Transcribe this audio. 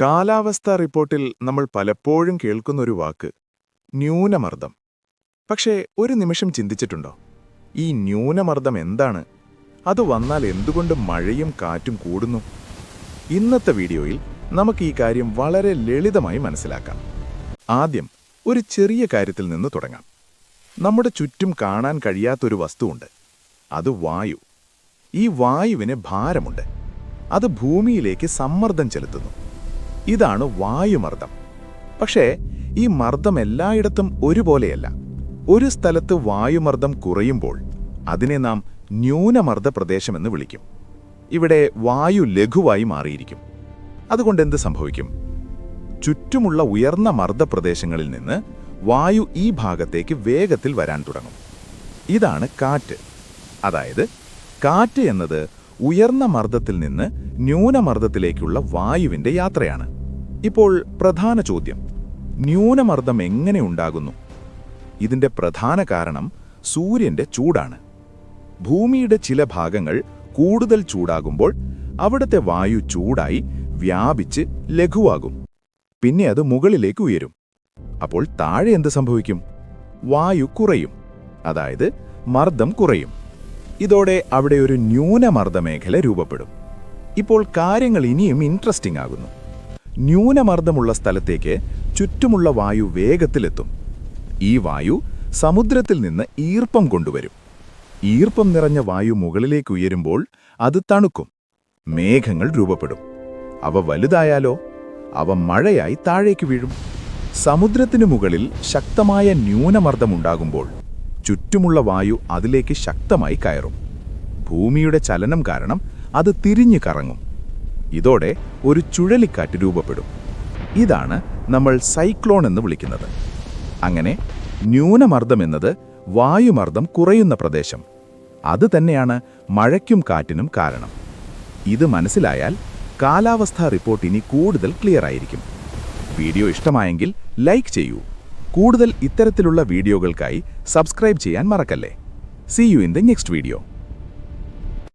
കാലാവസ്ഥാ റിപ്പോർട്ടിൽ നമ്മൾ പലപ്പോഴും കേൾക്കുന്നൊരു വാക്ക് ന്യൂനമർദ്ദം. പക്ഷേ ഒരു നിമിഷം ചിന്തിച്ചിട്ടുണ്ടോ, ഈ ന്യൂനമർദ്ദം എന്താണ്? അത് വന്നാൽ എന്തുകൊണ്ട് മഴയും കാറ്റും കൂടുന്നു? ഇന്നത്തെ വീഡിയോയിൽ നമുക്ക് ഈ കാര്യം വളരെ ലളിതമായി മനസ്സിലാക്കാം. ആദ്യം ഒരു ചെറിയ കാര്യത്തിൽ നിന്ന് തുടങ്ങാം. നമ്മുടെ ചുറ്റും കാണാൻ കഴിയാത്തൊരു വസ്തുവുണ്ട്. അത് വായു. ഈ വായുവിന് ഭാരമുണ്ട്. അത് ഭൂമിയിലേക്ക് സമ്മർദ്ദം ചെലുത്തുന്നു. ഇതാണ് വായുമർദ്ദം. പക്ഷേ ഈ മർദ്ദം എല്ലായിടത്തും ഒരുപോലെയല്ല. ഒരു സ്ഥലത്ത് വായുമർദ്ദം കുറയുമ്പോൾ അതിനെ നാം ന്യൂനമർദ്ദ പ്രദേശമെന്ന് വിളിക്കും. ഇവിടെ വായു ലഘുവായി മാറിയിരിക്കും. അതുകൊണ്ട് എന്ത് സംഭവിക്കും? ചുറ്റുമുള്ള ഉയർന്ന മർദ്ദപ്രദേശങ്ങളിൽ നിന്ന് വായു ഈ ഭാഗത്തേക്ക് വേഗത്തിൽ വരാൻ തുടങ്ങും. ഇതാണ് കാറ്റ്. അതായത് കാറ്റ് എന്നത് ഉയർന്ന മർദ്ദത്തിൽ നിന്ന് ന്യൂനമർദ്ദത്തിലേക്കുള്ള വായുവിന്റെ യാത്രയാണ്. ഇപ്പോൾ പ്രധാന ചോദ്യം, ന്യൂനമർദ്ദം എങ്ങനെ ഉണ്ടാകുന്നു? ഇതിന്റെ പ്രധാന കാരണം സൂര്യന്റെ ചൂടാണ്. ഭൂമിയുടെ ചില ഭാഗങ്ങൾ കൂടുതൽ ചൂടാകുമ്പോൾ അവിടുത്തെ വായു ചൂടായി വ്യാപിച്ച് ലഘുവാകും. പിന്നെ അത് മുകളിലേക്ക് ഉയരും. അപ്പോൾ താഴെ എന്ത് സംഭവിക്കും? വായു കുറയും. അതായത് മർദ്ദം കുറയും. ഇതോടെ അവിടെ ഒരു ന്യൂനമർദ്ദ മേഖല രൂപപ്പെടും. ഇപ്പോൾ കാര്യങ്ങൾ ഇനിയും ഇൻട്രസ്റ്റിംഗ് ആകുന്നു. ന്യൂനമർദ്ദമുള്ള സ്ഥലത്തേക്ക് ചുറ്റുമുള്ള വായു വേഗത്തിലെത്തും. ഈ വായു സമുദ്രത്തിൽ നിന്ന് ഈർപ്പം കൊണ്ടുവരും. ഈർപ്പം നിറഞ്ഞ വായു മുകളിലേക്ക് ഉയരുമ്പോൾ അത് തണുക്കും. മേഘങ്ങൾ രൂപപ്പെടും. അവ വലുതായാലോ അവ മഴയായി താഴേക്ക് വീഴും. സമുദ്രത്തിനു മുകളിൽ ശക്തമായ ന്യൂനമർദ്ദമുണ്ടാകുമ്പോൾ ചുറ്റുമുള്ള വായു അതിലേക്ക് ശക്തമായി കയറും. ഭൂമിയുടെ ചലനം കാരണം അത് തിരിഞ്ഞു കറങ്ങും. ഇതോടെ ഒരു ചുഴലിക്കാറ്റ് രൂപപ്പെടും. ഇതാണ് നമ്മൾ സൈക്ലോൺ എന്ന് വിളിക്കുന്നത്. അങ്ങനെ ന്യൂനമർദ്ദം എന്നത് വായുമർദ്ദം കുറയുന്ന പ്രദേശം. അത് തന്നെയാണ് മഴയ്ക്കും കാറ്റിനും കാരണം. ഇത് മനസ്സിലായാൽ കാലാവസ്ഥാ റിപ്പോർട്ട് ഇനി കൂടുതൽ ക്ലിയർ ആയിരിക്കും. വീഡിയോ ഇഷ്ടമായെങ്കിൽ ലൈക്ക് ചെയ്യൂ. കൂടുതൽ ഇത്തരത്തിലുള്ള വീഡിയോകൾക്കായി സബ്സ്ക്രൈബ് ചെയ്യാൻ മറക്കല്ലേ. See you in the next video.